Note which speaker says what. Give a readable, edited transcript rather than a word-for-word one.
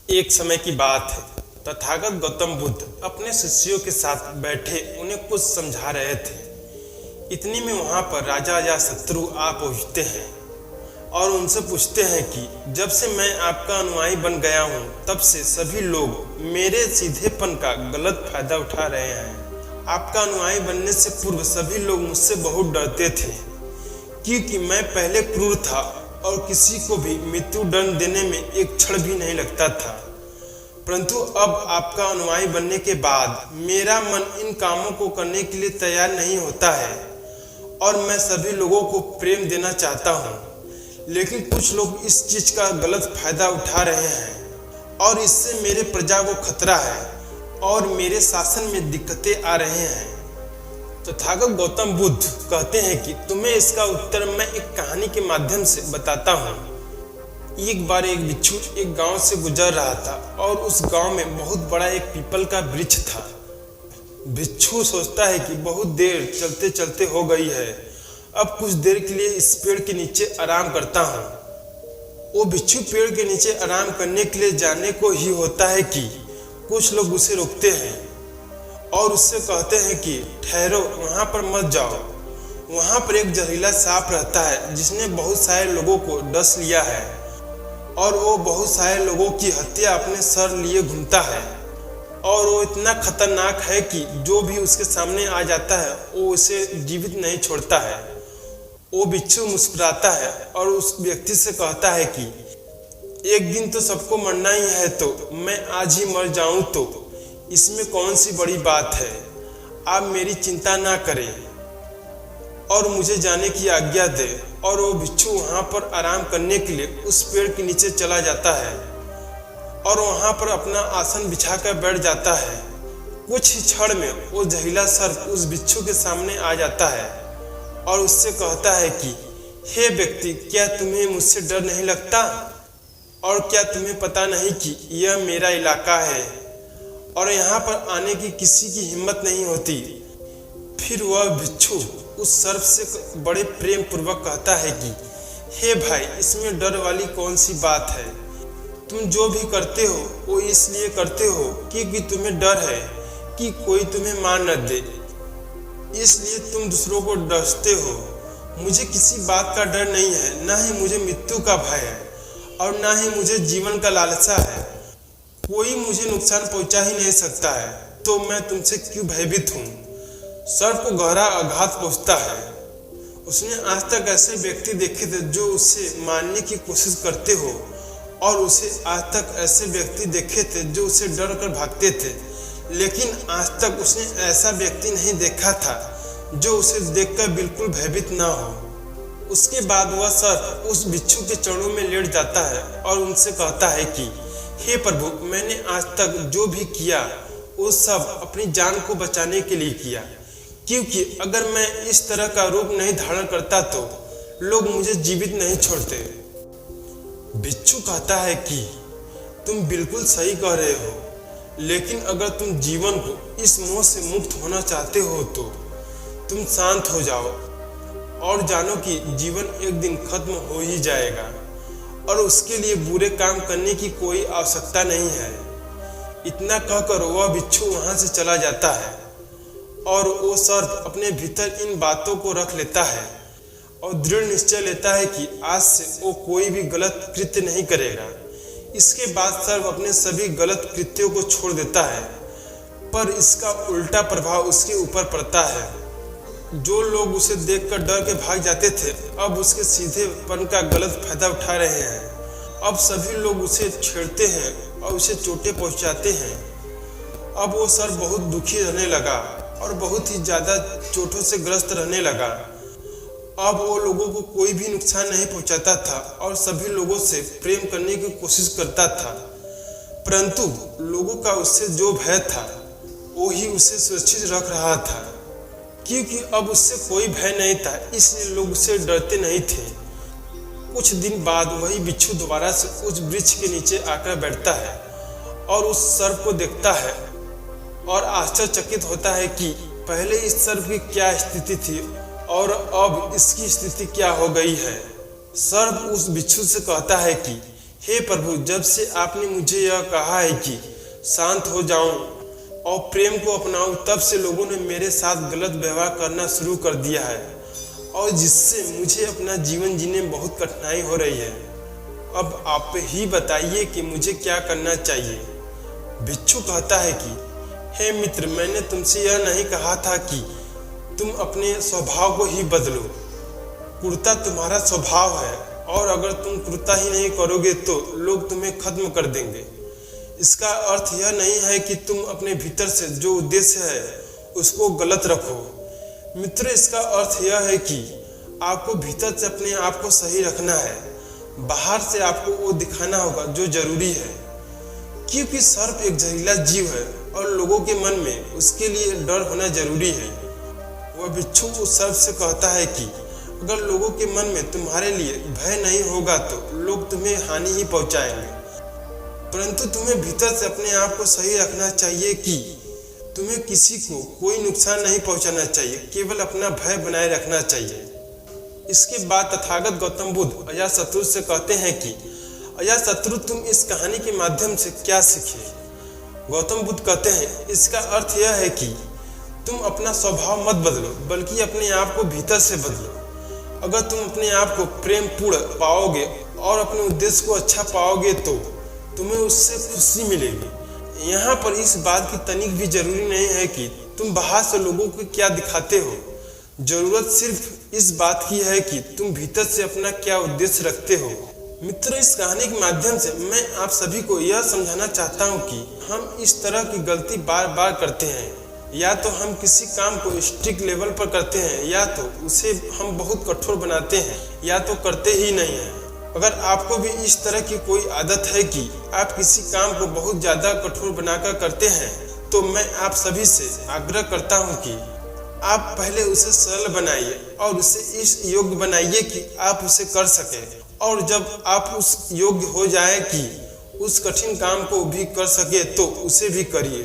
Speaker 1: एक समय की बात है। तथागत गौतम बुद्ध अपने शिष्यों के साथ बैठे उन्हें कुछ समझा रहे थे। इतनी में वहां पर राजा अजातशत्रु आ पहुंचते हैं और उनसे पूछते हैं कि जब से मैं आपका अनुयायी बन गया हूं तब से सभी लोग मेरे सीधेपन का गलत फायदा उठा रहे हैं। आपका अनुयायी बनने से पूर्व सभी लोग मुझसे बहुत डरते थे क्योंकि मैं पहले क्रूर था और किसी को भी मृत्यु दंड देने में एक क्षण भी नहीं लगता था, परंतु अब आपका अनुयायी बनने के बाद मेरा मन इन कामों को करने के लिए तैयार नहीं होता है और मैं सभी लोगों को प्रेम देना चाहता हूँ, लेकिन कुछ लोग इस चीज का गलत फायदा उठा रहे हैं और इससे मेरे प्रजा को खतरा है और मेरे शासन में दिक्कतें आ रहे हैं। तथागत गौतम बुद्ध कहते हैं कि तुम्हें इसका उत्तर मैं एक कहानी के माध्यम से बताता हूँ। एक बार एक बिच्छू एक गांव से गुजर रहा था और उस गांव में बहुत बड़ा एक पीपल का वृक्ष था। बिच्छू सोचता है कि बहुत देर चलते चलते हो गई है, अब कुछ देर के लिए इस पेड़ के नीचे आराम करता हूँ। वो बिच्छू पेड़ के नीचे आराम करने के लिए जाने को ही होता है कि कुछ लोग उसे रोकते हैं और उससे कहते हैं कि ठहरो, वहां पर मत जाओ। वहां पर एक जहरीला सांप रहता है जिसने बहुत सारे लोगों को डस लिया है और वो बहुत सारे लोगों की हत्या अपने सर लिए घूमता है और वो इतना खतरनाक है कि जो भी उसके सामने आ जाता है वो उसे जीवित नहीं छोड़ता है। वो बिच्छू मुस्कुराता है और उस व्यक्ति से कहता है कि एक दिन तो सबको मरना ही है, तो मैं आज ही मर जाऊं तो इसमें कौन सी बड़ी बात है। आप मेरी चिंता ना करें और मुझे जाने की आज्ञा दे। और वो बिच्छू वहां पर आराम करने के लिए उस पेड़ के नीचे चला जाता है और वहां पर अपना आसन बिछाकर बैठ जाता है। कुछ ही क्षण में वो जहरीला सर्प उस बिच्छू के सामने आ जाता है और उससे कहता है कि हे व्यक्ति, क्या तुम्हें मुझसे डर नहीं लगता और क्या तुम्हें पता नहीं कि यह मेरा इलाका है और यहाँ पर आने की किसी की हिम्मत नहीं होती। फिर वह बिच्छू उस सर्प से बड़े प्रेम पूर्वक कहता है कि हे भाई, इसमें डर वाली कौन सी बात है। तुम जो भी करते हो वो इसलिए करते हो क्योंकि तुम्हें डर है कि कोई तुम्हें मार न दे, इसलिए तुम दूसरों को डरते हो। मुझे किसी बात का डर नहीं है, ना ही मुझे मृत्यु का भय है और ना ही मुझे जीवन का लालसा है। कोई मुझे नुकसान पहुंचा ही नहीं सकता है, तो मैं तुमसे क्यों भयभीत हूँ। सर्प को गहरा आघात पहुंचता है। उसने आज तक ऐसे व्यक्ति देखे थे जो उसे मारने की कोशिश करते हो और उसे आज तक ऐसे व्यक्ति देखे थे जो उसे डर कर भागते थे, लेकिन आज तक उसने ऐसा व्यक्ति नहीं देखा था जो उसे देखकर बिल्कुल भयभीत ना हो। उसके बाद वह सर्प उस बिच्छू के चरणों में लेट जाता है और उनसे कहता है कि हे प्रभु, मैंने आज तक जो भी किया वो सब अपनी जान को बचाने के लिए किया, क्योंकि अगर मैं इस तरह का रूप नहीं धारण करता तो लोग मुझे जीवित नहीं छोड़ते। बिच्छू कहता है कि तुम बिल्कुल सही कह रहे हो, लेकिन अगर तुम जीवन को इस मोह से मुक्त होना चाहते हो तो तुम शांत हो जाओ और जानो कि जीवन एक दिन खत्म हो ही जाएगा और उसके लिए बुरे काम करने की कोई आवश्यकता नहीं है। इतना कहकर वह बिच्छू वहां से चला जाता है और वो सर्प अपने भीतर इन बातों को रख लेता है और दृढ़ निश्चय लेता है कि आज से वो कोई भी गलत कृत्य नहीं करेगा। इसके बाद सर्प अपने सभी गलत कृत्यों को छोड़ देता है, पर इसका उल्टा प्रभाव उसके ऊपर पड़ता है। जो लोग उसे देखकर डर के भाग जाते थे अब उसके सीधेपन का गलत फायदा उठा रहे हैं। अब सभी लोग उसे छेड़ते हैं और उसे चोटें पहुंचाते हैं। अब वो सर बहुत दुखी रहने लगा और बहुत ही ज्यादा चोटों से ग्रस्त रहने लगा। अब वो लोगों को कोई भी नुकसान नहीं पहुंचाता था और सभी लोगों से प्रेम करने की कोशिश करता था, परंतु लोगों का उससे जो भय था वो ही उसे सुरक्षित रख रहा था, क्योंकि अब उससे कोई भय नहीं था, इसलिए लोग उससे डरते नहीं थे। कुछ दिन बाद वही बिच्छू दोबारा से उस वृक्ष के नीचे आकर बैठता है और उस सर्प को देखता है और आश्चर्यचकित होता है कि पहले इस सर्प की क्या स्थिति थी और अब इसकी स्थिति क्या हो गई है। सर्प उस बिच्छू से कहता है कि हे प्रभु, जब से आपने मुझे यह कहा है कि शांत हो जाऊं और प्रेम को अपनाऊं, तब से लोगों ने मेरे साथ गलत व्यवहार करना शुरू कर दिया है और जिससे मुझे अपना जीवन जीने में बहुत कठिनाई हो रही है। अब आप ही बताइए कि मुझे क्या करना चाहिए। भिक्षु कहता है कि हे मित्र, मैंने तुमसे यह नहीं कहा था कि तुम अपने स्वभाव को ही बदलो। क्रूरता तुम्हारा स्वभाव है और अगर तुम क्रूरता ही नहीं करोगे तो लोग तुम्हें खत्म कर देंगे। इसका अर्थ यह नहीं है कि तुम अपने भीतर से जो उद्देश्य है उसको गलत रखो। मित्र, इसका अर्थ यह है कि आपको भीतर से अपने आप को सही रखना है। बाहर से आपको वो दिखाना होगा जो जरूरी है, क्योंकि सर्प एक जहरीला जीव है और लोगों के मन में उसके लिए डर होना जरूरी है। वह भिक्षु उस सर्प से कहता है कि अगर लोगों के मन में तुम्हारे लिए भय नहीं होगा तो लोग तुम्हें हानि ही पहुंचाएंगे, परंतु तुम्हें भीतर से अपने आप को सही रखना चाहिए कि तुम्हें किसी को कोई नुकसान नहीं पहुंचाना चाहिए, केवल अपना भय बनाए रखना चाहिए। इसके बाद तथागत गौतम बुद्ध अजातशत्रु से कहते हैं कि अजातशत्रु, तुम इस कहानी के माध्यम से क्या सीखे। गौतम बुद्ध कहते हैं, इसका अर्थ यह है कि तुम अपना स्वभाव मत बदलो, बल्कि अपने आप को भीतर से बदलो। अगर तुम अपने आप को प्रेम पूर्ण पाओगे और अपने उद्देश्य को अच्छा पाओगे तो तुम्हें उससे खुशी मिलेगी। यहाँ पर इस बात की तनिक भी जरूरी नहीं है कि तुम बाहर से लोगों को क्या दिखाते हो। जरूरत सिर्फ इस बात की है कि तुम भीतर से अपना क्या उद्देश्य रखते हो। मित्र, इस कहानी के माध्यम से मैं आप सभी को यह समझाना चाहता हूँ कि हम इस तरह की गलती बार बार करते हैं। या तो हम किसी काम को स्ट्रिक्ट लेवल पर करते हैं, या तो उसे हम बहुत कठोर बनाते हैं, या तो करते ही नहीं हैं। अगर आपको भी इस तरह की कोई आदत है कि आप किसी काम को बहुत ज़्यादा कठोर बनाकर करते हैं, तो मैं आप सभी से आग्रह करता हूं कि आप पहले उसे सरल बनाइए और उसे इस योग्य बनाइए कि आप उसे कर सकें। और जब आप उस योग्य हो जाए कि उस कठिन काम को भी कर सके तो उसे भी करिए।